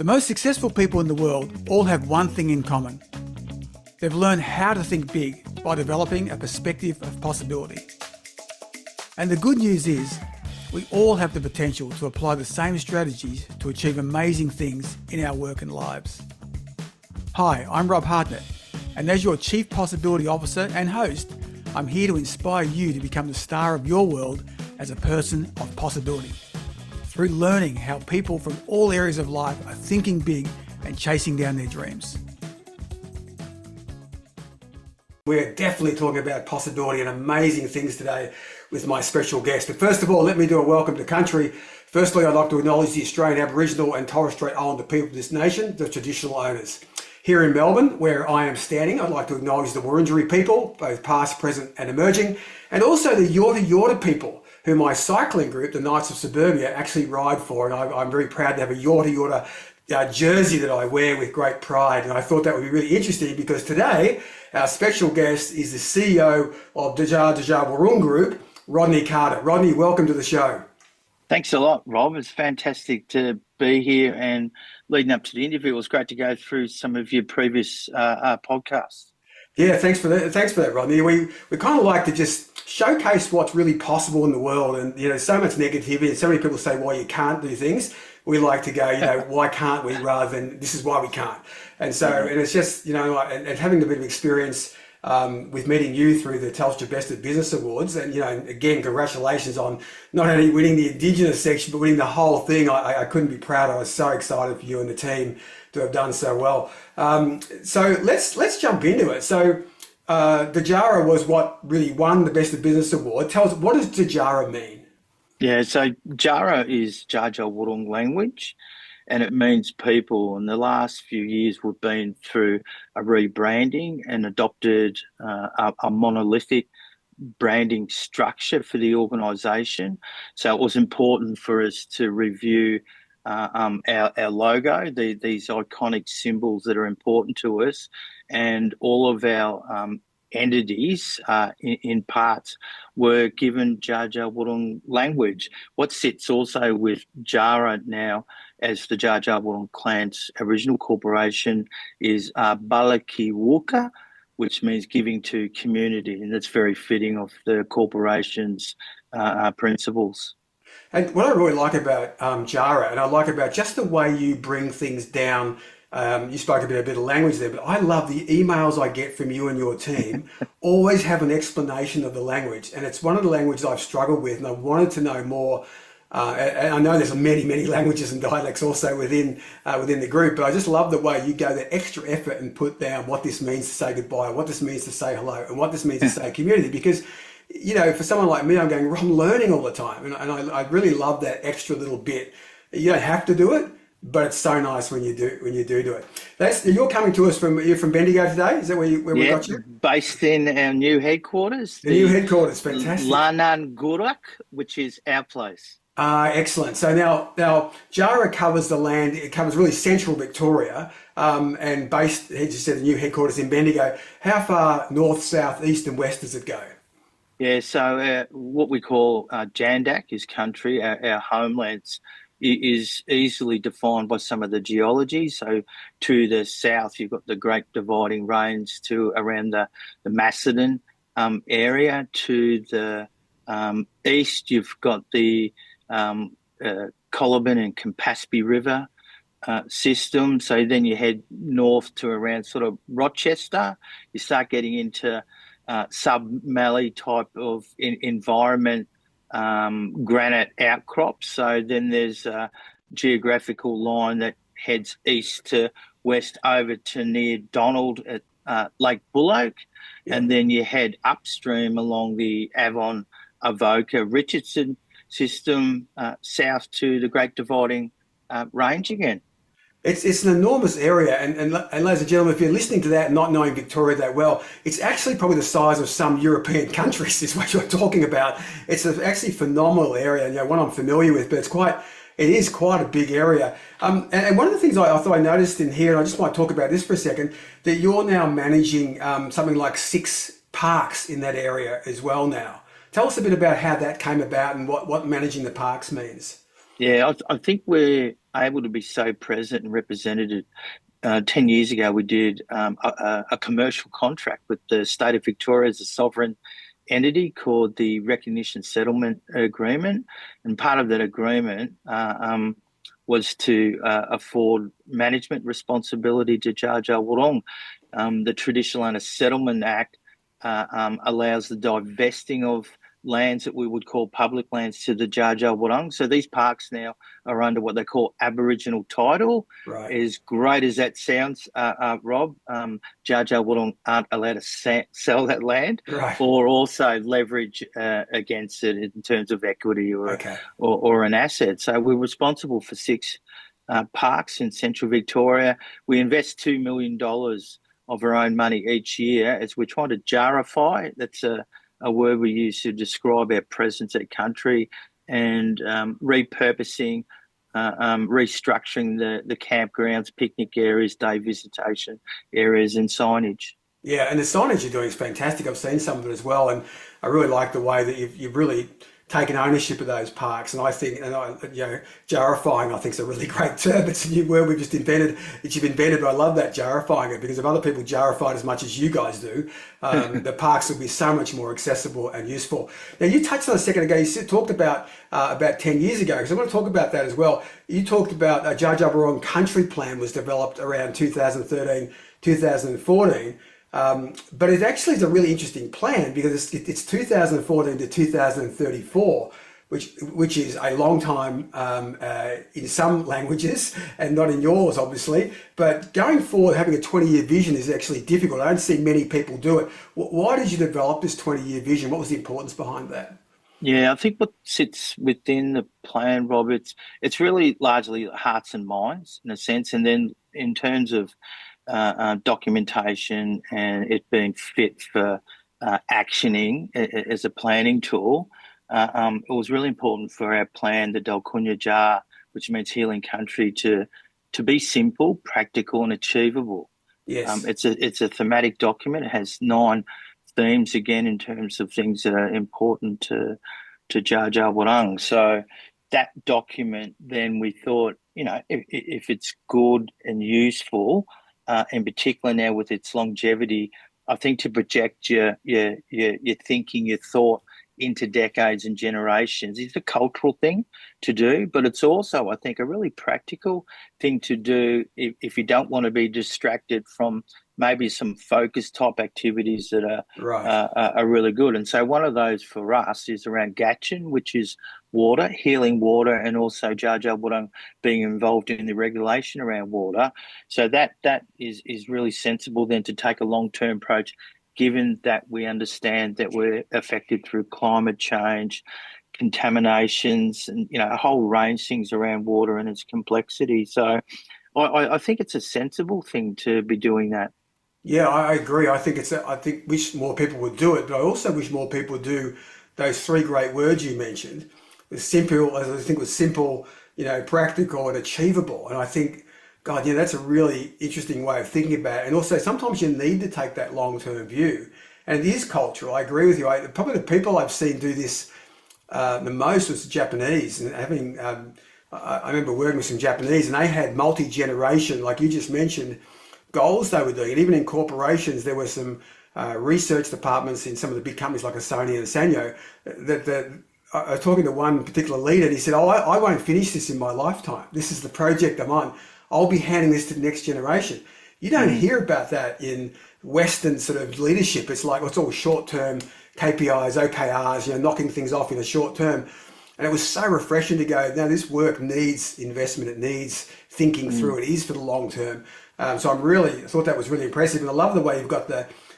The most successful people in the world all have one thing in common. They've learned how to think big by developing a perspective of possibility. And the good news is, we all have the potential to apply the same strategies to achieve amazing things in our work and lives. Hi, I'm Rob Hartnett, and as your Chief Possibility Officer and host, I'm here to inspire you to become the star of your world as a person of possibility, through learning how people from all areas of life are thinking big and chasing down their dreams. We're definitely talking about possibility and amazing things today with my special guest. But first of all, let me do a welcome to country. Firstly, I'd like to acknowledge the Australian Aboriginal and Torres Strait Islander people of this nation, the traditional owners. Here in Melbourne, where I am standing, I'd like to acknowledge the Wurundjeri people, both past, present and emerging, and also the Yorta Yorta people, who my cycling group, the Knights of Suburbia, actually ride for. And I'm very proud to have a Yorta Yorta jersey that I wear with great pride. And I thought that would be really interesting because today, our special guest is the CEO of Dja Dja Wurrung Group, Rodney Carter. Rodney, welcome to the show. Thanks a lot, Rob. It's fantastic to be here, and leading up to the interview, it was great to go through some of your previous podcasts. Yeah, thanks for that, Rodney. We kind of like to just showcase what's really possible in the world, and so much negativity, and so many people say why you can't do things. We like to go, why can't we, rather than this is why we can't. And so, and it's just, and having a bit of experience with meeting you through the Telstra Best Business Awards, and again, congratulations on not only winning the Indigenous section but winning the whole thing. I couldn't be prouder. I was so excited for you and the team to have done so well. So let's jump into it. So Dja was what really won the Best of Business Award. Tell us, what does Dja mean? Yeah, so Dja is Dja Dja Wurrung language, and it means people. In the last few years, we've been through a rebranding and adopted a monolithic branding structure for the organisation. So it was important for us to review our logo, these iconic symbols that are important to us, and all of our entities in parts were given Dja Dja Wurrung language. What sits also with Dja now as the Dja Dja Wurrung clan's original corporation is Balaki Wuka, which means giving to community, and that's very fitting of the corporation's principles. And what I really like about Dja, and I like about just the way you bring things down. You spoke about a bit of language there, but I love the emails I get from you and your team always have an explanation of the language. And it's one of the languages I've struggled with, and I wanted to know more. And I know there's many, many languages and dialects also within the group, but I just love the way you go that extra effort and put down what this means to say goodbye, what this means to say hello, and what this means to say community. Because, for someone like me, I'm learning all the time. And I really love that extra little bit. You don't have to do it, but it's so nice when you do it. You're coming to us you're from Bendigo today? Is that where we got you? Based in our new headquarters. The new headquarters, fantastic. Lanan Gurak, which is our place. Excellent. So now Dja covers the land. It covers really central Victoria, and based, as you said, the new headquarters in Bendigo. How far north, south, east and west does it go? Yeah, so what we call Jandak is country. Our homelands is easily defined by some of the geology. So to the south, you've got the Great Dividing Range to around the Macedon area. To the east, you've got the Coloburn and Campaspe River system. So then you head north to around sort of Rochester. You start getting into sub-Mallee type of environment, granite outcrops. So then there's a geographical line that heads east to west over to near Donald at Lake Bullock. Yeah. And then you head upstream along the Avon, Avoca, Richardson system south to the Great Dividing Range again. It's an enormous area, and ladies and gentlemen, if you're listening to that and not knowing Victoria that well, it's actually probably the size of some European countries is what you're talking about. It's actually a phenomenal area, one I'm familiar with, but it is quite a big area. And one of the things I thought I noticed in here, and I just might talk about this for a second, that you're now managing something like 6 parks in that area as well now. Tell us a bit about how that came about and what managing the parks means. Yeah, I think we're able to be so present and represented. 10 years ago, we did a commercial contract with the state of Victoria as a sovereign entity called the Recognition Settlement Agreement. And part of that agreement was to afford management responsibility to Dja Dja Wurrung. The Traditional Owner Settlement Act allows the divesting of lands that we would call public lands to the Dja Dja Wurrung. So these parks now are under what they call Aboriginal title. Right, As great as that sounds, Rob, Dja Dja Wurrung aren't allowed to sell that land right. or also leverage against it in terms of equity Okay. or an asset. So we're responsible for six parks in central Victoria. We invest $2 million of our own money each year as we're trying to jarify. That's a word we use to describe our presence at country and repurposing, restructuring the campgrounds, picnic areas, day visitation areas, and signage. Yeah, and the signage you're doing is fantastic. I've seen some of it as well, and I really like the way that you've really taken ownership of those parks. And I think, jarifying, I think is a really great term. It's a new word we've just invented, that you've invented. But I love that, jarifying it, because if other people jarify it as much as you guys do, the parks will be so much more accessible and useful. Now, you touched on a second ago. Talked about 10 years ago, because I want to talk about that as well. You talked about Dja Dja Wurrung Country Plan was developed around 2013, 2014. But it actually is a really interesting plan because it's 2014 to 2034, which is a long time in some languages and not in yours, obviously. But going forward, having a 20-year vision is actually difficult. I don't see many people do it. Why did you develop this 20-year vision? What was the importance behind that? Yeah, I think what sits within the plan, Rob, it's really largely hearts and minds in a sense, and then in terms of documentation and it being fit for actioning as a planning tool, it was really important for our plan, the Dalkunya Jar, which means healing country, to be simple, practical, and achievable. Yes. It's a thematic document. It has nine themes again in terms of things that are important to Dja Dja Wurrung. So that document, then we thought, if it's good and useful, in particular now with its longevity, I think to project your thinking, your thought into decades and generations is a cultural thing to do, but it's also, I think, a really practical thing to do if you don't want to be distracted from maybe some focus type activities that Right. are really good. And so one of those for us is around Gatchin, which is water, healing water, and also Dja Dja Wurrung being involved in the regulation around water. So that is really sensible then to take a long-term approach, given that we understand that we're affected through climate change, contaminations, and a whole range of things around water and its complexity. So I think it's a sensible thing to be doing that. Yeah, I agree. I think wish more people would do it, but I also wish more people would do those three great words you mentioned. The simple, as I think was simple, practical and achievable. And I think, God, that's a really interesting way of thinking about it. And also, sometimes you need to take that long-term view. And it is cultural. I agree with you. Probably the people I've seen do this the most was the Japanese. And I remember working with some Japanese, and they had multi-generation, like you just mentioned, goals they were doing. And even in corporations, there were some research departments in some of the big companies like a Sony and a Sanyo that I was talking to one particular leader, and he said, I won't finish this in my lifetime. This is the project I'm on. I'll be handing this to the next generation. You don't Mm, hear about that in Western sort of leadership. It's like, it's all short-term KPIs, OKRs, knocking things off in the short term. And it was so refreshing to go, now this work needs investment. It needs thinking mm, through. It is for the long term. So I thought that was really impressive. And I love the way you've got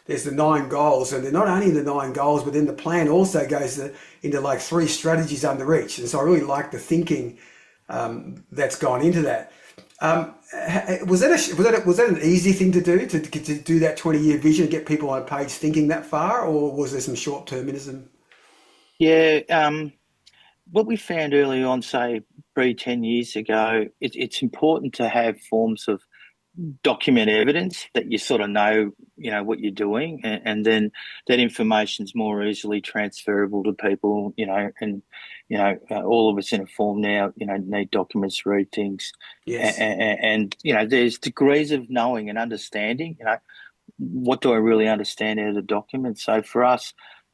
there's the nine goals, and they're not only the nine goals, but then the plan also goes into like three strategies under each. And so I really like the thinking that's gone into that. Was that an easy thing to do to do that 20-year vision and get people on a page thinking that far, or was there some short termism? yeah. What we found early on, say, pre 10 years ago, it's important to have forms of document evidence that you sort of know what you're doing, and then that information's more easily transferable to people, and all of us in a form now, need documents, read things, Yes. and there's degrees of knowing and understanding. What do I really understand out of the document? So for us,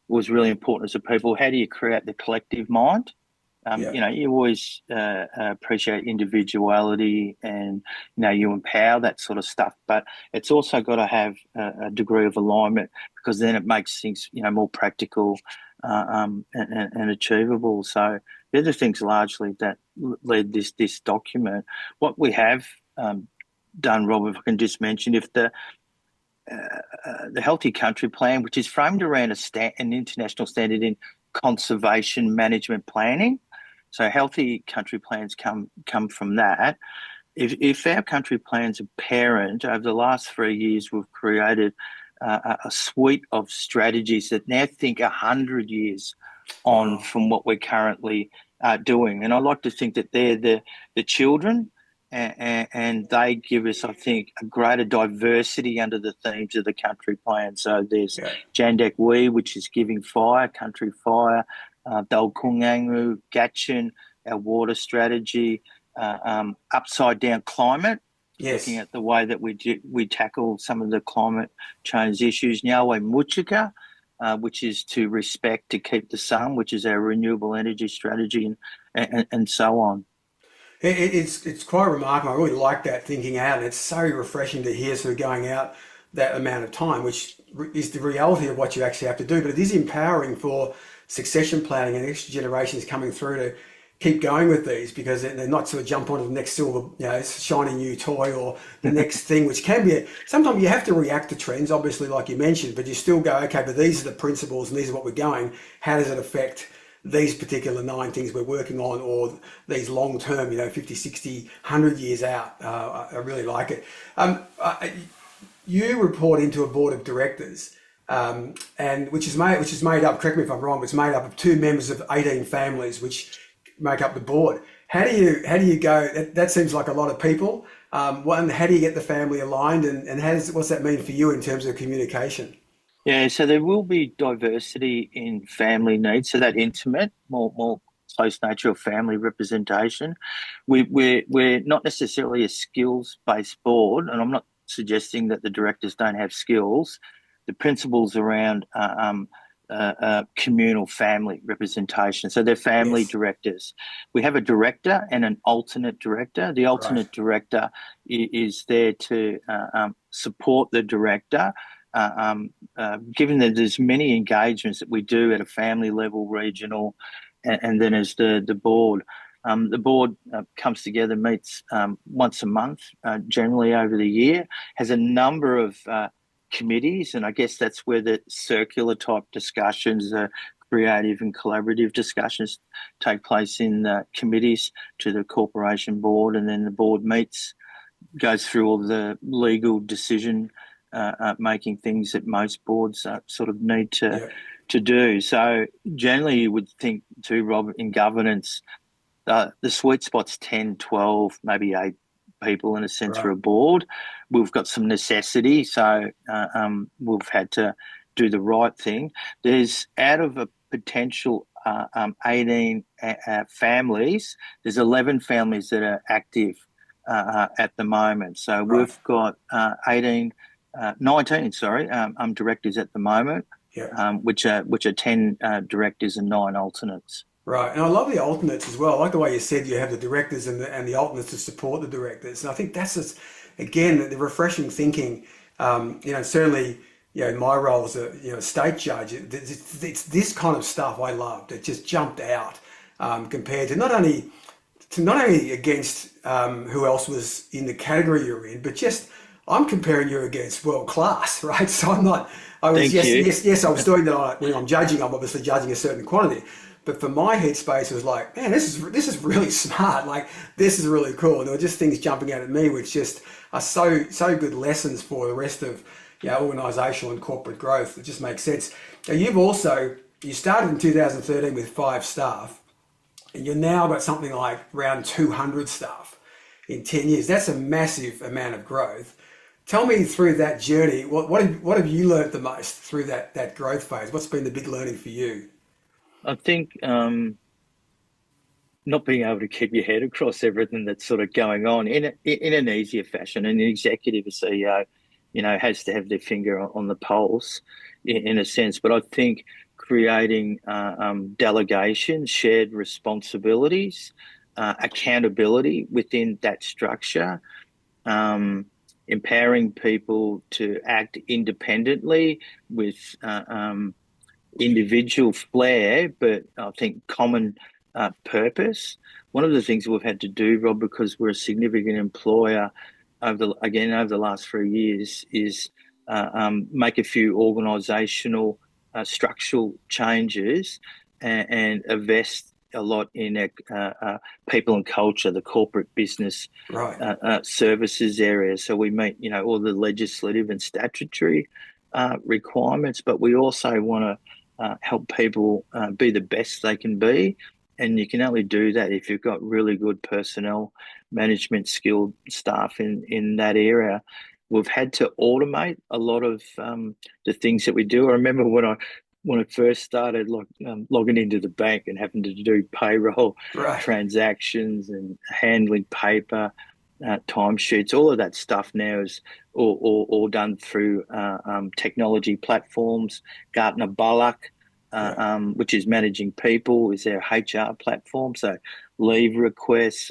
it was really important as a people. How do you create the collective mind? Yeah. You always appreciate individuality, and you empower that sort of stuff. But it's also got to have a degree of alignment, because then it makes things more practical and achievable. So they're the things largely that led this document. What we have done, Rob, if I can just mention, if the Healthy Country Plan, which is framed around an international standard in conservation management planning. So healthy country plans come from that. If our country plan's a parent, over the last 3 years, we've created a suite of strategies that now think 100 years on Wow. from what we're currently doing. And I like to think that they're the children, and they give us, I think, a greater diversity under the themes of the country plan. So there's Yeah. Dja Dja Wurrung, which is giving fire, country fire, Dalkungangu, Gatchin, our water strategy, upside down climate, looking Yes. at the way that we tackle some of the climate change issues. Nyawe Muchika, which is to respect, to keep the sun, which is our renewable energy strategy, and so on. It's quite remarkable. I really like that thinking out, and it's so refreshing to hear sort of going out that amount of time, which is the reality of what you actually have to do. But it is empowering for succession planning and extra generations coming through to keep going with these, because they're not sort of jump onto the next silver, shiny new toy, or the next thing, which can be sometimes you have to react to trends, obviously, like you mentioned, but you still go, okay, but these are the principles and these are what we're going. How does it affect these particular 9 things we're working on, or these long term, 50, 60, 100 years out? I really like it. You report into a board of directors, and which is made up. Correct me if I'm wrong. But it's made up of 2 members of 18 families, which make up the board. How do you go? That seems like a lot of people. How do you get the family aligned, and what's that mean for you in terms of communication? Yeah, so there will be diversity in family needs, so that intimate, more close nature of family representation. We're not necessarily a skills-based board, and I'm not suggesting that the directors don't have skills. The principles around communal family representation. So they're family Yes. directors. We have a director and an alternate director. The Right. alternate director is there to support the director. Given that there's many engagements that we do at a family level, regional, and then as the board. The board comes together, meets once a month, generally over the year, has a number of committees, and I guess that's where the circular type discussions, creative and collaborative discussions take place in committees to the corporation board, and then the board meets, goes through all the legal decision making things that most boards sort of need to Yeah. do. So generally you would think too, Rob, in governance, the sweet spot's 10, 12, maybe 8 people in a sense for Right. a board. We've got some necessity, so we've had to do the right thing. There's out of a potential 18 families, there's 11 families that are active at the moment. So Right. we've got 19, sorry, directors at the moment, Yeah. which are 10 directors and 9 alternates. Right, and I love the alternates as well. I like the way you said you have the directors and the alternates to support the directors. And I think that's just, again, the refreshing thinking. Certainly, my role as a state judge, it's this kind of stuff I loved. It just jumped out compared to not only against who else was in the category you're in, but just I'm comparing you against world class, right? So I'm not. I was Thank yes, you. yes, yes. I was doing that when I'm judging. I'm obviously judging a certain quantity, but for my headspace, it was like, man, this is really smart. Like this is really cool. And there were just things jumping out at me, which just are so good lessons for the rest of organisational and corporate growth. It just makes sense. Now you started in 2013 with 5 staff, and you're now got something like around 200 staff. in 10 years. That's a massive amount of growth. Tell me through that journey, what have you learned the most through that growth phase? What's been the big learning for you? I think not being able to keep your head across everything that's sort of going on in an easier fashion. And an executive, a CEO, has to have their finger on the pulse in a sense. But I think creating delegation, shared responsibilities, accountability within that structure, um, empowering people to act independently with individual flair, but I think common purpose. One of the things we've had to do, Rob, because we're a significant employer over the last 3 years, is make a few organisational structural changes and invest a lot in people and culture, the corporate business Right. services area. So we meet, all the legislative and statutory requirements, but we also want to help people be the best they can be. And you can only do that if you've got really good personnel management skilled staff in that area. We've had to automate a lot of the things that we do. I remember when I first started, logging into the bank and having to do payroll Right. transactions and handling paper, timesheets. All of that stuff now is all done through technology platforms. Gartner Bullock, Yeah. which is managing people, is their HR platform. So leave requests,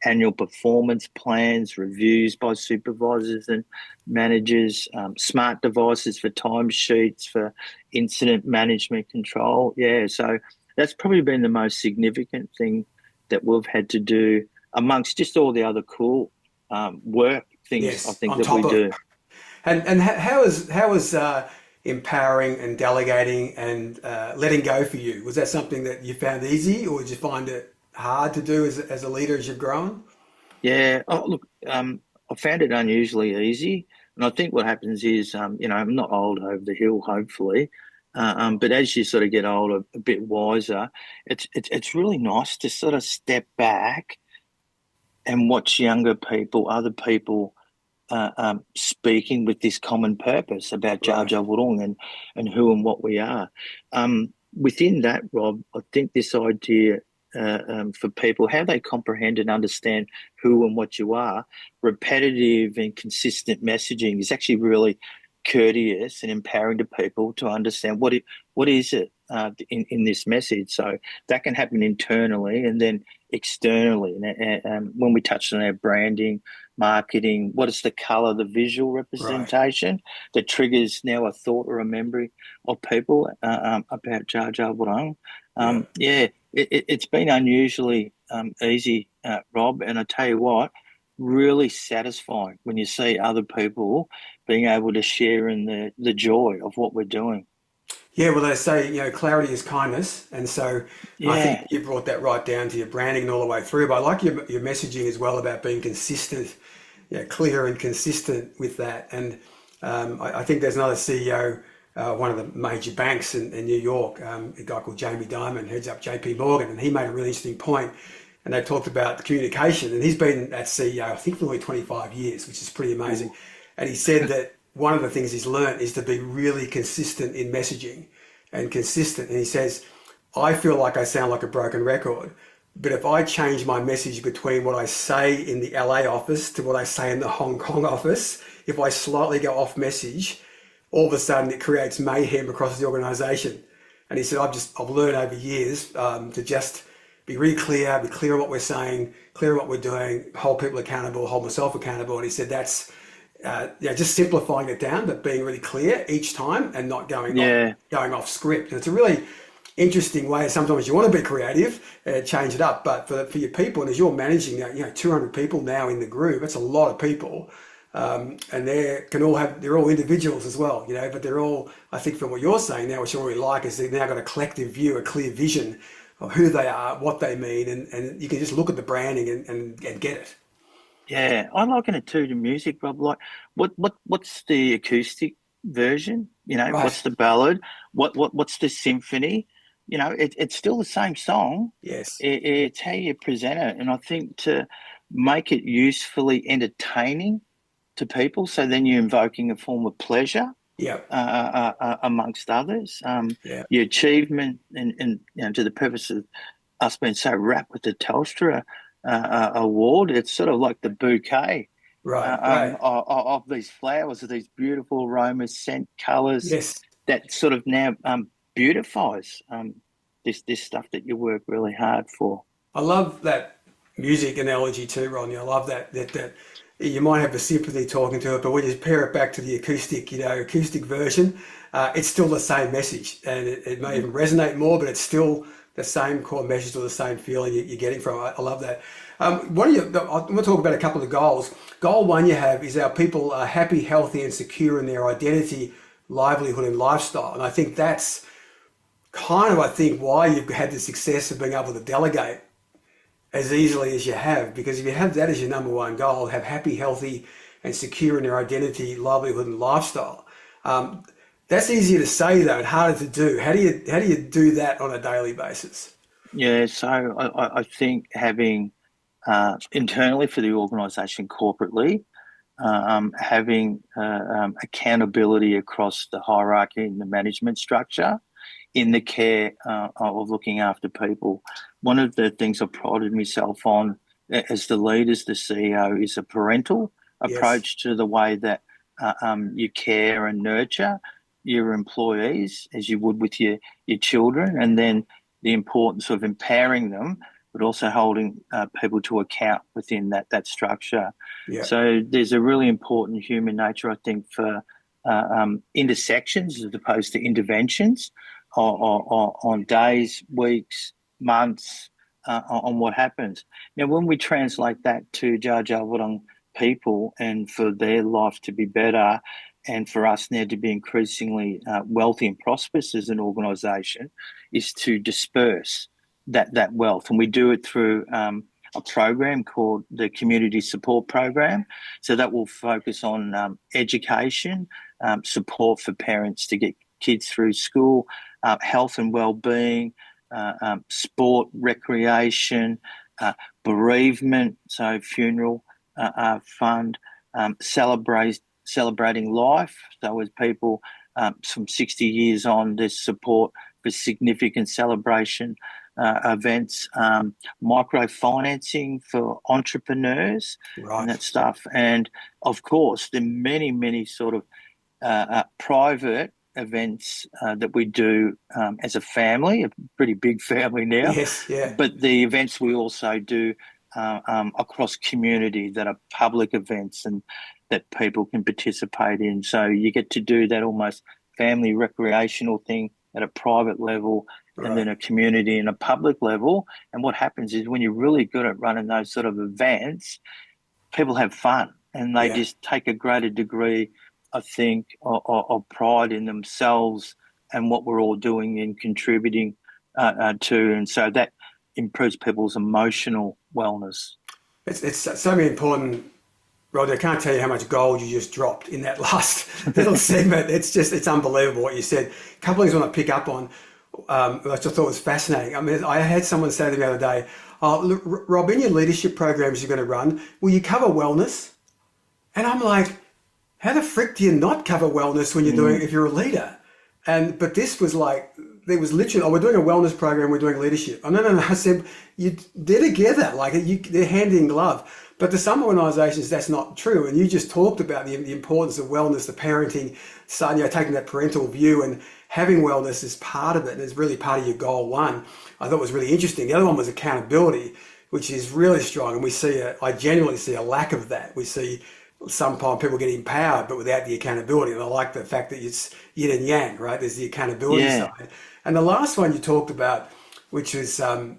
annual performance plans, reviews by supervisors and managers, smart devices for timesheets, for incident management control. Yeah, so that's probably been the most significant thing that we've had to do amongst just all the other cool work things I Yes. think On that we top of, do. and how is empowering and delegating and letting go for you? Was that something that you found easy, or did you find it hard to do as a leader as you've grown? Yeah. Oh, look, I found it unusually easy, and I think what happens is, I'm not old over the hill, hopefully, but as you sort of get older, a bit wiser, it's really nice to sort of step back and watch younger people, other people speaking with this common purpose about Dja Right. Dja Wurrung and who and what we are. Within that, Rob, I think this idea for people, how they comprehend and understand who and what you are, repetitive and consistent messaging is actually really courteous and empowering to people to understand what is it in this message. So that can happen internally and then externally. And when we touched on our branding, marketing, what is the color, the visual Right. representation that triggers now a thought or a memory of people about Dja Dja Wurrung. Yeah. Yeah, it's been unusually easy, Rob, and I tell you what, really satisfying when you see other people being able to share in the joy of what we're doing. Yeah, well, they say, clarity is kindness. And so I think Yeah, you brought that right down to your branding and all the way through. But I like your messaging as well about being consistent, clear and consistent with that. And I think there's another CEO, one of the major banks in New York, a guy called Jamie Dimon, heads up JP Morgan, and he made a really interesting point. And they talked about communication, and he's been that CEO, I think, for only 25 years, which is pretty amazing. ooh, And he said that one of the things he's learned is to be really consistent in messaging and consistent. And he says, I feel like I sound like a broken record, but if I change my message between what I say in the LA office to what I say in the Hong Kong office, if I slightly go off message, all of a sudden it creates mayhem across the organization. And he said, I've learned over years to just be really clear, be clear on what we're saying, clear on what we're doing, hold people accountable, hold myself accountable. And he said that's just simplifying it down, but being really clear each time and not yeah, going off script. And it's a really interesting way. Sometimes you want to be creative, change it up, but for your people, and as you're managing, 200 people now in the group, that's a lot of people. And they're all individuals as well, but they're all, I think from what you're saying now, which I really like, is they've now got a collective view, a clear vision of who they are, what they mean, and you can just look at the branding and get it. yeah. I liken it too to music, Rob. Like, what's the acoustic version? Right. What's the ballad? What's the symphony? It's still the same song. Yes. It's how you present it, and I think to make it usefully entertaining to people. So then you're invoking a form of pleasure Yeah. amongst others. Yeah. Your achievement and to the purpose of us being so wrapped with the Telstra award, it's sort of like the bouquet Right. Right. of these flowers, of these beautiful aromas, scent, colours Yes. that sort of now beautifies this stuff that you work really hard for. I love that music analogy too, Rodney. I love that you might have a sympathy talking to it, but when you pair it back to the acoustic, acoustic version, it's still the same message, and it may even resonate more, but it's still the same core message or the same feeling you're getting from it. I love that. What are you? I want to talk about a couple of goals. Goal one you have is our people are happy, healthy, and secure in their identity, livelihood, and lifestyle, and I think that's kind of, I think, why you've had the success of being able to delegate as easily as you have, because if you have that as your number one goal, have happy, healthy, and secure in their identity, livelihood, and lifestyle. That's easier to say though, and harder to do. How do you do that on a daily basis? Yeah, so I think having internally for the organisation corporately, having accountability across the hierarchy and the management structure in the care of looking after people. One of the things I prided myself on as the lead, as the CEO, is a parental Yes. approach to the way that you care and nurture your employees as you would with your children, and then the importance of empowering them, but also holding people to account within that structure. Yeah. So there's a really important human nature, I think, for intersections as opposed to interventions on days, weeks, months, on what happens. Now, when we translate that to Dja Dja Wurrung people and for their life to be better and for us now to be increasingly wealthy and prosperous as an organisation, is to disperse that wealth. And we do it through a program called the Community Support Program. So that will focus on education, support for parents to get kids through school, health and well-being, sport, recreation, bereavement, so funeral fund, celebrating life. So as people from 60 years on, there's support for significant celebration events, microfinancing for entrepreneurs and Right. that stuff. And of course, the many, many sort of private events that we do as a family, a pretty big family now, Yes. Yeah. but the events we also do across community that are public events and that people can participate in. So you get to do that almost family recreational thing at a private level and then Right. a community and a public level. And what happens is when you're really good at running those sort of events, people have fun and they Yeah. just take a greater degree, I think, of pride in themselves and what we're all doing and contributing to. And so that improves people's emotional wellness. It's so important, Rod. I can't tell you how much gold you just dropped in that last little segment. It's unbelievable what you said. A couple of things I want to pick up on, which I thought was fascinating. I mean, I had someone say to me the other day, "Oh, look, Rob, in your leadership programs you're going to run, will you cover wellness?" And I'm like, how the frick do you not cover wellness when you're doing Mm, if you're a leader? And but this was like there was literally, oh, we're doing a wellness program, we're doing leadership. Oh, no, no, no. I said they're together, like they're hand in glove. But to some organisations, that's not true. And you just talked about the importance of wellness, the parenting, so, taking that parental view and having wellness as part of it, and it's really part of your goal one. I thought was really interesting. The other one was accountability, which is really strong, and I genuinely see a lack of that. We see sometimes people get empowered, but without the accountability. And I like the fact that it's yin and yang, right? There's the accountability yeah, side. And the last one you talked about, which is, one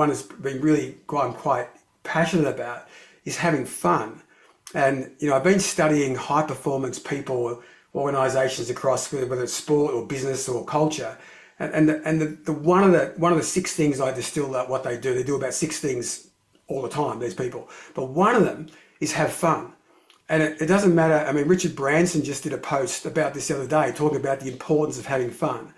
that's been really I'm quite passionate about, is having fun. And, I've been studying high performance people, organizations across, whether it's sport or business or culture. And the one of the six things I distill out what they do about six things all the time, these people. But one of them is have fun. And it doesn't matter. I mean, Richard Branson just did a post about this the other day, talking about the importance of having fun.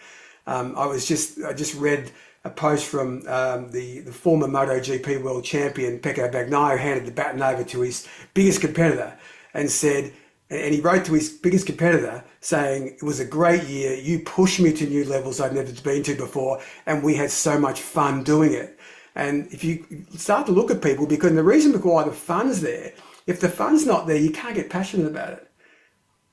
I just read a post from the former MotoGP world champion Pecco Bagnaia, handed the baton over to his biggest competitor and said, and he wrote to his biggest competitor saying, it was a great year. You pushed me to new levels I'd never been to before, and we had so much fun doing it. And if you start to look at people, because the reason why the fun's there, if the fun's not there, you can't get passionate about it,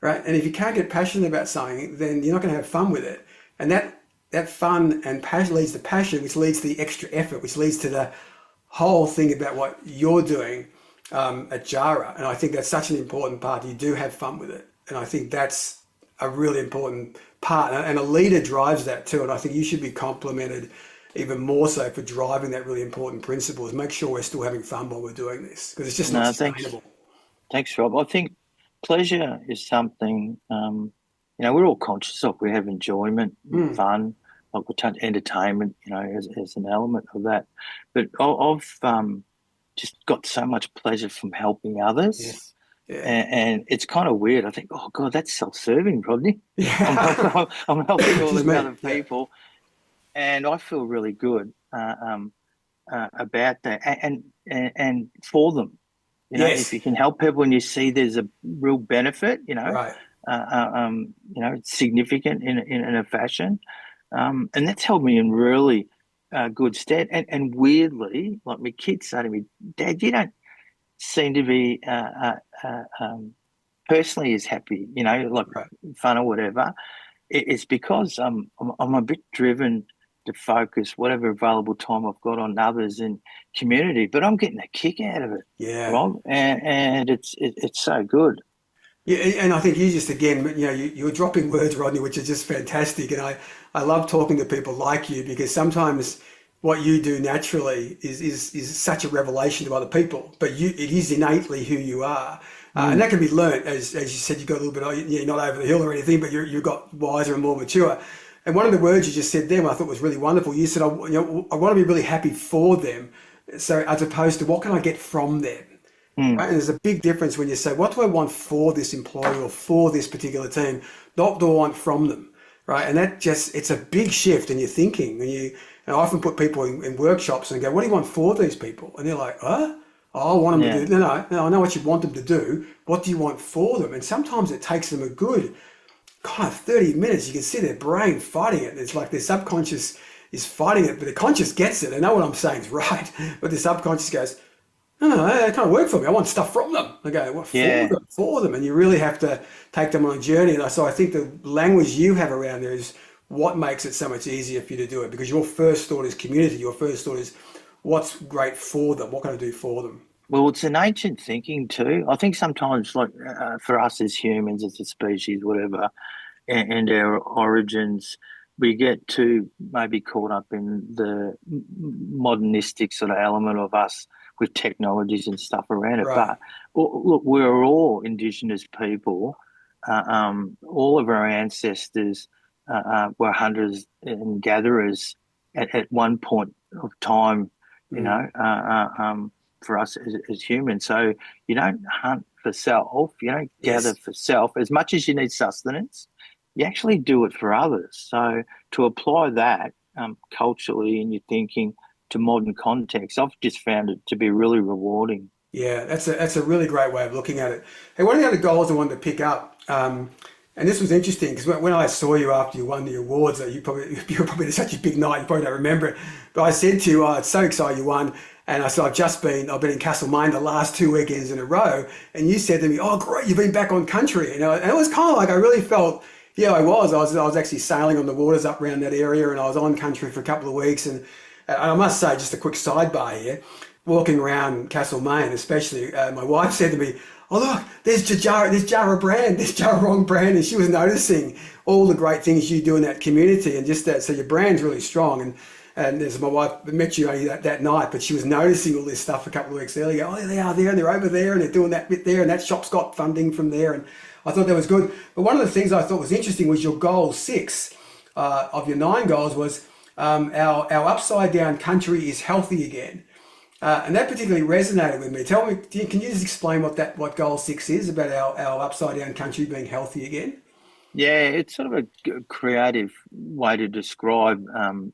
right? And if you can't get passionate about something, then you're not going to have fun with it. And that fun and passion leads to passion, which leads to the extra effort, which leads to the whole thing about what you're doing at Dja. And I think that's such an important part. You do have fun with it. And I think that's a really important part. And a leader drives that too. And I think you should be complimented even more so for driving that really important principle, is make sure we're still having fun while we're doing this, because it's just not sustainable. Thanks, Rob. I think pleasure is something, we're all conscious of. We have enjoyment, fun, like we touch entertainment, as an element of that. But I've just got so much pleasure from helping others. Yes. Yeah. And it's kind of weird. I think, oh, God, that's self-serving, Rodney. Yeah. I'm helping all these other Yeah. people. And I feel really good about that, and for them, Yes. if you can help people and you see there's a real benefit, Right. it's significant in a fashion, and that's held me in really good stead. And weirdly, like my kids say to me, Dad, you don't seem to be personally as happy, like Right. fun or whatever. It's because I'm a bit driven to focus whatever available time I've got on others and community, but I'm getting a kick out of it, Yeah. Rob, and it's so good. Yeah, and I think you just, again, you're dropping words, Rodney, which are just fantastic. And I love talking to people like you, because sometimes what you do naturally is such a revelation to other people, but it is innately who you are. And that can be learnt, as you said. You got a little bit, you're not over the hill or anything, but you got wiser and more mature. And one of the words you just said there, I thought was really wonderful. You said, I want to be really happy for them, so as opposed to what can I get from them. Right? And there's a big difference when you say, what do I want for this employee or for this particular team? Not what do I want from them, right? And it's a big shift in your thinking. And I often put people in workshops and go, what do you want for these people? And they're like, huh? Oh, I want them to do, no, I know what you want them to do. What do you want for them? And sometimes it takes them a good 30 minutes. You can see their brain fighting it. It's like their subconscious is fighting it, but the conscious gets it. They know what I'm saying is right, but the subconscious goes, no, it can't work for me. I want stuff from them. I go, what for them? And you really have to take them on a journey. And so I think the language you have around there is what makes it so much easier for you to do it, because your first thought is community. Your first thought is what's great for them. What can I do for them? Well, it's an ancient thinking too. I think sometimes, like for us as humans, as a species, whatever, and our origins, we get too maybe caught up in the modernistic sort of element of us with technologies and stuff around it. Right. But look, we're all Indigenous people. All of our ancestors were hunters and gatherers at one point of time, for us as humans. So you don't hunt for self, you don't gather for self. As much as you need sustenance, you actually do it for others. So to apply that culturally in your thinking to modern context, I've just found it to be really rewarding. Yeah, that's a really great way of looking at it. Hey, one of the other goals I wanted to pick up, and this was interesting because when I saw you after you won the awards, you were probably such a big night, you probably don't remember it. But I said to you, "Oh, it's so exciting you won." And I said, I've been in Castlemaine the last 2 weekends in a row. And you said to me, "Oh, great, you've been back on country." And it was kind of like I really felt, yeah, I was actually sailing on the waters up around that area, and I was on country for a couple of weeks. And I must say, just a quick sidebar here, walking around Castlemaine, especially, my wife said to me, "Oh, look, there's Dja Wurrung brand," and she was noticing all the great things you do in that community, and just that. So your brand's really strong. And as my wife met you only that night, but she was noticing all this stuff a couple of weeks earlier. Oh, they are there, and they're over there, and they're doing that bit there, and that shop's got funding from there. And I thought that was good. But one of the things I thought was interesting was your goal 6 of your 9 goals was our upside down country is healthy again. And that particularly resonated with me. Can you just explain what goal 6 is about our upside down country being healthy again? Yeah, it's sort of a creative way to describe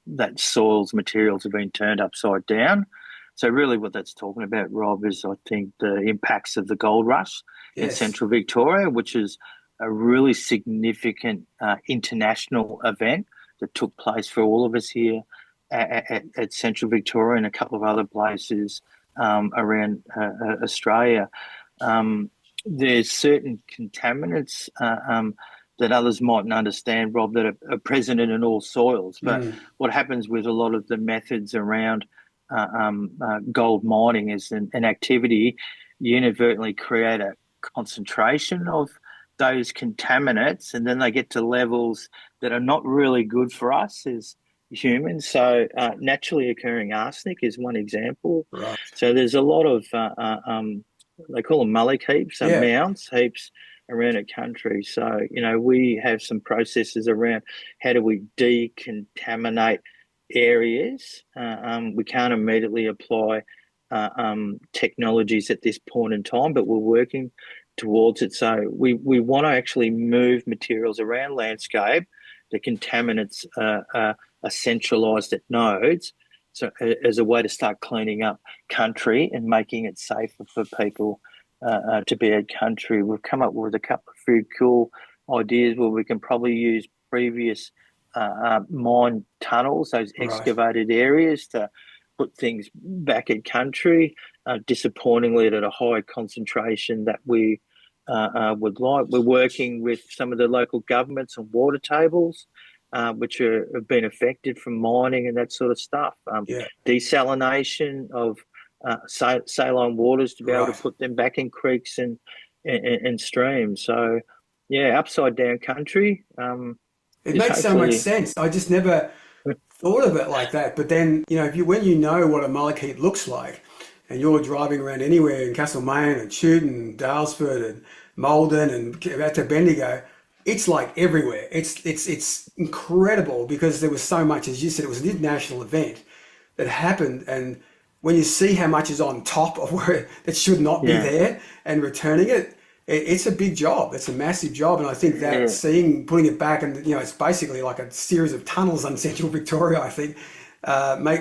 that soil's materials have been turned upside down. So really what that's talking about, Rob, is I think the impacts of the gold rush in Yes. central Victoria, which is a really significant international event that took place for all of us here at Central Victoria and a couple of other places around Australia. Um, there's certain contaminants that others mightn't understand, Rob, that are present in all soils. But Mm, what happens with a lot of the methods around gold mining is an activity, you inadvertently create a concentration of those contaminants, and then they get to levels that are not really good for us as humans. So, naturally occurring arsenic is one example. right. So, there's a lot of they call them mullock heaps, so Yeah. mounds, heaps around a country. So, we have some processes around how do we decontaminate areas. We can't immediately apply technologies at this point in time, but we're working towards it. So we want to actually move materials around landscape. The contaminants are centralised at nodes. So as a way to start cleaning up country and making it safer for people to be at country, we've come up with a couple of very cool ideas where we can probably use previous mine tunnels, those Right. excavated areas, to put things back in country. Disappointingly, at a high concentration that we would like. We're working with some of the local governments on water tables, which have been affected from mining and that sort of stuff. Yeah. Desalination of saline waters to be able to Right. put them back in creeks and streams. So, yeah, upside down country It is makes so much hopefully. sense. I just never thought of it like that. But then, if you when you know what a malachite looks like, and you're driving around anywhere in Castlemaine and Chewton and Dalesford and Maldon and out to Bendigo, it's like everywhere. It's incredible because there was so much, as you said, it was an international event that happened, and when you see how much is on top of where it should not be Yeah, there and returning it's a big job. It's a massive job, and I think that yeah, putting it back, and it's basically like a series of tunnels on Central Victoria. I think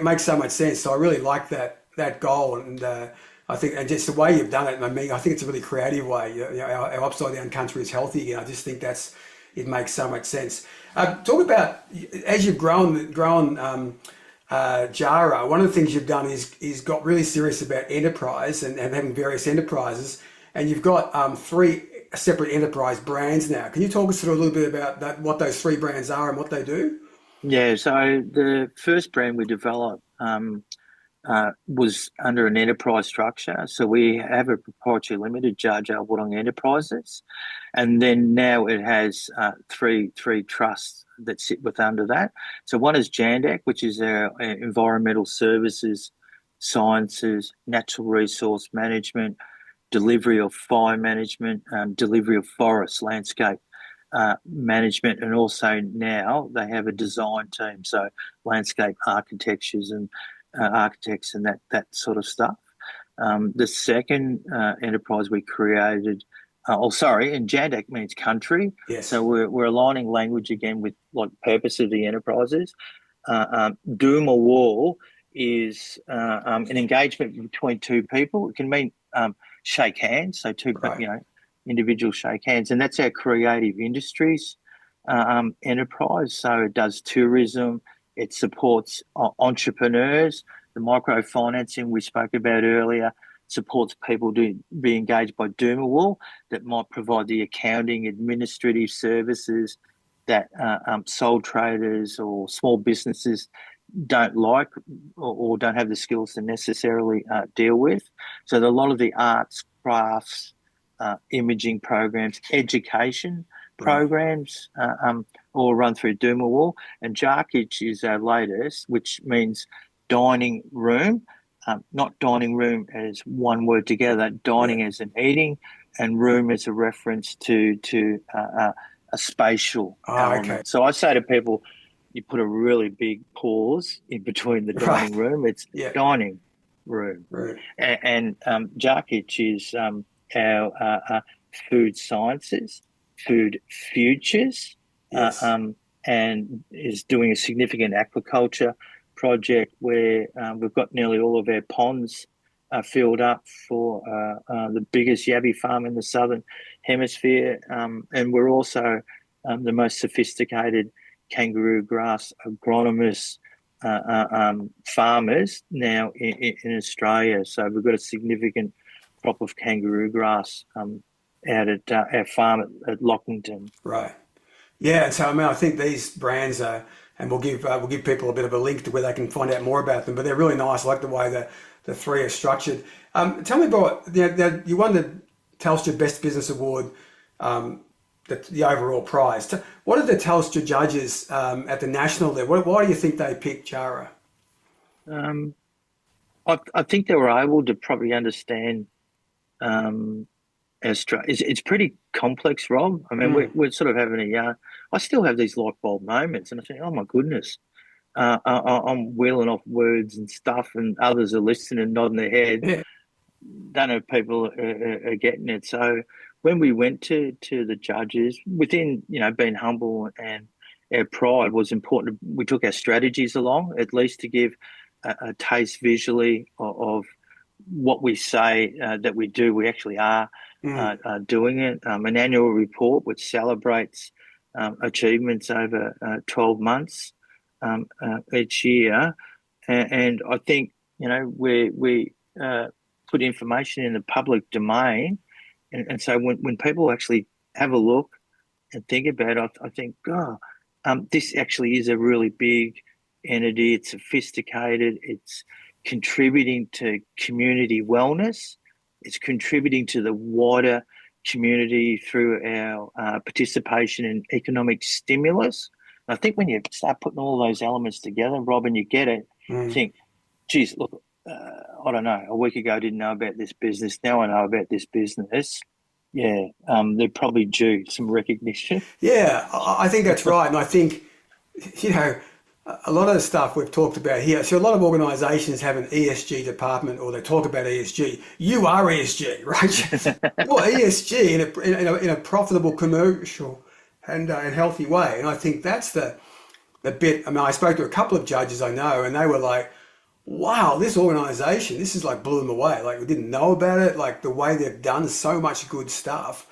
makes so much sense. So I really like that goal, and I think, and just the way you've done it. I mean, I think it's a really creative way. Our upside down country is healthy again. I just think it makes so much sense. Talk about as you've grown. Jara, one of the things you've done is got really serious about enterprise and having various enterprises, and you've got three separate enterprise brands now. Can you talk us through a little bit about that, what those three brands are and what they do? yeah. So the first brand we developed was under an enterprise structure. So we have a proprietary limited, Dja Dja Wurrung Enterprises, and then now it has three trusts that sit with under that. So one is JANDAC, which is our environmental services, sciences, natural resource management, delivery of fire management, delivery of forest landscape management, and also now they have a design team, so landscape architectures and architects and that sort of stuff. The second enterprise we created, and Jandak means country, so Yes. we're aligning language again with like purpose of the enterprises. Doom or wall is an engagement between two people. It can mean shake hands, so two, Right. individuals shake hands, and that's our creative industries enterprise. So it does tourism, it supports entrepreneurs, the microfinancing we spoke about earlier supports people to be engaged by Doomawall that might provide the accounting, administrative services that sole traders or small businesses don't like or don't have the skills to necessarily deal with. So a lot of the arts, crafts, imaging programs, education Right. programs, all run through Doomawall. And Jarkich is our latest, which means dining room, not dining room as one word together, Yeah. dining as an eating, and room as a reference to a spatial Oh, okay. element. So I say to people, you put a really big pause in between the Right. dining room. It's Yeah. dining room, Right. and Jarkic is our food sciences. Food Futures, uh, Yes. um, and is doing a significant aquaculture project where we've got nearly all of our ponds filled up for the biggest yabby farm in the southern hemisphere, and we're also the most sophisticated kangaroo grass agronomist farmers now in Australia. So we've got a significant crop of kangaroo grass out at our farm at Lockington. Right. Yeah, and so I mean, I think these brands are, and we'll give people a bit of a link to where they can find out more about them. But they're really nice. I like the way that the three are structured. Tell me about you won the Telstra Best Business Award, the overall prize. What are the Telstra judges at the national level? Why do you think they picked Jara? Um, I think they were able to probably understand um, Australia. It's pretty complex, Rob. I mean, Mm, we're sort of having a yarn. I still have these light bulb moments, and I think, oh my goodness, I'm wheeling off words and stuff, and others are listening, nodding their head. yeah. Don't know if people are getting it. So when we went to the judges, within being humble and our pride was important. We took our strategies along, at least to give a taste visually of what we say that we do. We actually are Mm, doing it. An annual report which celebrates achievements over 12 months each year, and I think we put information in the public domain, and so when people actually have a look and think about it, I think, oh, this actually is a really big entity. It's sophisticated. It's contributing to community wellness. It's contributing to the wider community through our participation in economic stimulus. And I think when you start putting all those elements together, Robin, you get it. mm. Think, geez, look, I don't know. A week ago, I didn't know about this business. Now I know about this business. Yeah, they're probably due some recognition. Yeah, I think that's right, and I think you know a lot of the stuff we've talked about here. So a lot of organisations have an ESG department, or they talk about ESG. You are ESG, right? You're ESG in a profitable, commercial, and healthy way. And I think that's the bit. I mean, I spoke to a couple of judges I know, and they were like, "Wow, this organisation, this is like blew them away. Like we didn't know about it. Like the way they've done so much good stuff."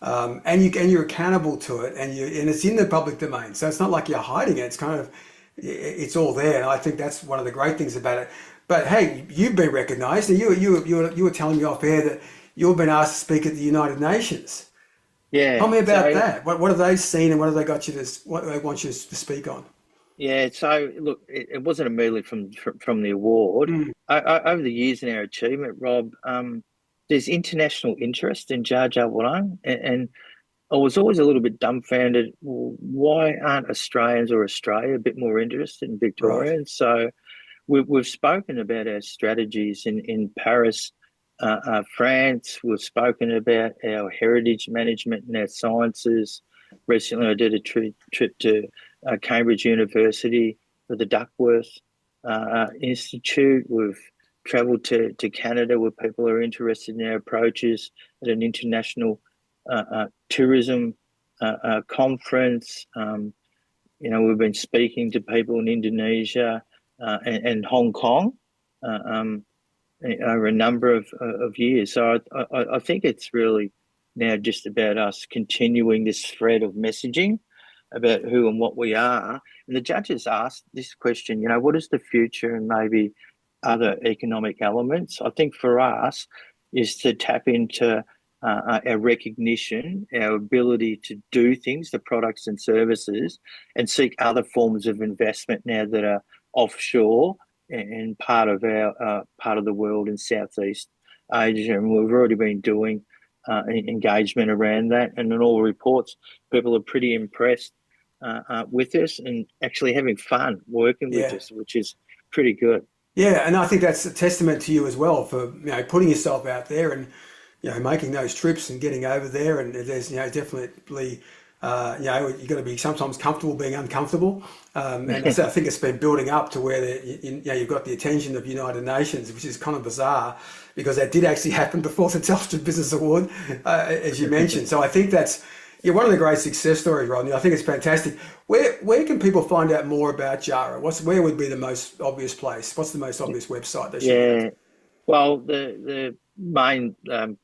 You're accountable to it, and it's in the public domain. So it's not like you're hiding it. It's kind of it's all there, and I think that's one of the great things about it. But hey, you've been recognised, and you were telling me off air that you've been asked to speak at the United Nations. Tell Yeah. me about So that. What have they seen, and what have they got you to what do they want you to speak on? yeah. So look, it wasn't immediately from the award. Mm, Over the years in our achievement, Rob, there's international interest in Dja Dja Wurrung, and I was always a little bit dumbfounded. Well, why aren't Australians or Australia a bit more interested in right. Victorians? So we've spoken about our strategies in Paris, France. We've spoken about our heritage management and our sciences. Recently, I did a trip to Cambridge University for the Duckworth Institute. We've travelled to Canada where people are interested in our approaches at an international tourism conference. We've been speaking to people in Indonesia and Hong Kong uh, um, over a number of years. So I think it's really now just about us continuing this thread of messaging about who and what we are. And the judges asked this question, what is the future and maybe other economic elements? I think for us is to tap into our recognition, our ability to do things, the products and services, and seek other forms of investment now that are offshore and part of the world in Southeast Asia. And we've already been doing engagement around that. And in all reports, people are pretty impressed with us and actually having fun working with Yeah. us, which is pretty good. Yeah, and I think that's a testament to you as well for putting yourself out there and making those trips and getting over there. And there's definitely you've got to be sometimes comfortable being uncomfortable. And so I think it's been building up to where you've got the attention of United Nations, which is kind of bizarre because that did actually happen before the Telstra Business Award, as you mentioned. So I think that's Yeah, one of the great success stories, Rodney. I think it's fantastic. Where can people find out more about Jara? Where would be the most obvious place? What's the most obvious website they should go to? Yeah. Well, the main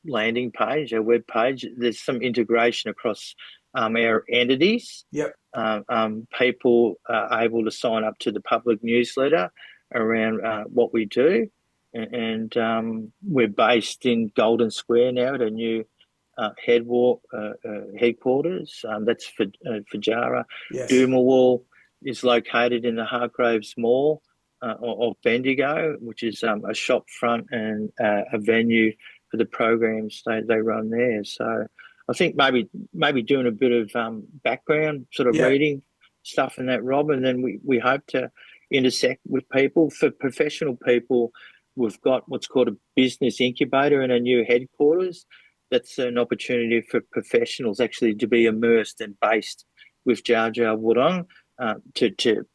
landing page, our web page, there's some integration across our entities. Yep. People are able to sign up to the public newsletter around what we do, and we're based in Golden Square now at a new headquarters. That's for Jara. Yes. Doomawall is located in the Hargraves Mall of Bendigo, which is a shop front and a venue for the programs they run there. So I think maybe doing a bit of background sort of Yeah. reading stuff in that, Rob, and then we hope to intersect with people. For professional people, we've got what's called a business incubator in a new headquarters. That's an opportunity for professionals actually to be immersed and based with Dja Dja Wurrung to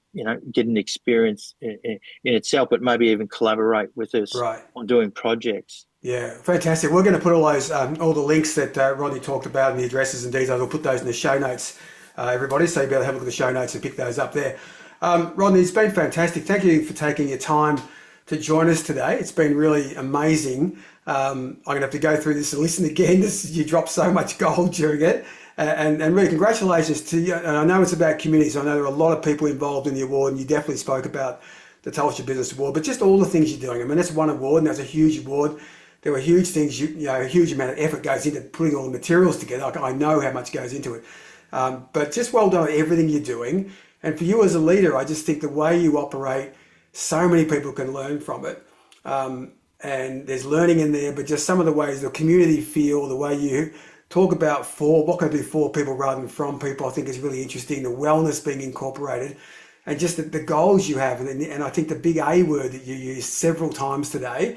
get an experience in itself, but maybe even collaborate with us Right. on doing projects. Yeah, fantastic. We're going to put all those, all the links that Rodney talked about and the addresses and details. We'll put those in the show notes, everybody. So you'll be able to have a look at the show notes and pick those up there. Rodney, it's been fantastic. Thank you for taking your time to join us today. It's been really amazing. I'm going to have to go through this and listen again. You dropped so much gold during it. And really congratulations to you. And I know it's about communities. I know there are a lot of people involved in the award, and you definitely spoke about the Telstra Business Award, but just all the things you're doing. I mean, that's one award, and that's a huge award. There were huge things, a huge amount of effort goes into putting all the materials together. I know how much goes into it. But just well done on everything you're doing. And for you as a leader, I just think the way you operate, so many people can learn from it. And there's learning in there, but just some of the ways the community feel, the way you talk about what can I do for people rather than from people, I think is really interesting. The wellness being incorporated and just the goals you have. And I think the big A word that you used several times today,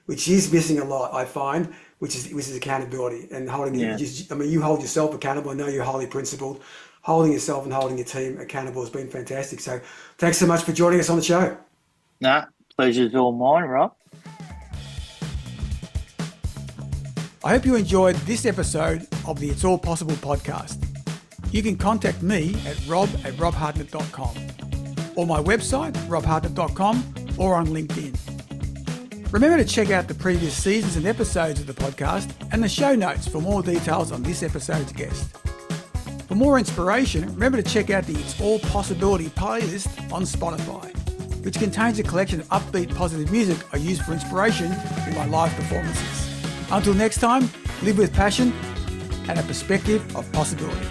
which is missing a lot, I find, which is accountability and holding. Yeah. You hold yourself accountable. I know you're highly principled. Holding yourself and holding your team accountable has been fantastic. So thanks so much for joining us on the show. Nah, pleasure's all mine, Rob. I hope you enjoyed this episode of the It's All Possible podcast. You can contact me at rob@robhartnett.com or my website, robhartnett.com, or on LinkedIn. Remember to check out the previous seasons and episodes of the podcast and the show notes for more details on this episode's guest. For more inspiration, remember to check out the It's All Possibility playlist on Spotify, which contains a collection of upbeat, positive music I use for inspiration in my live performances. Until next time, live with passion and a perspective of possibility.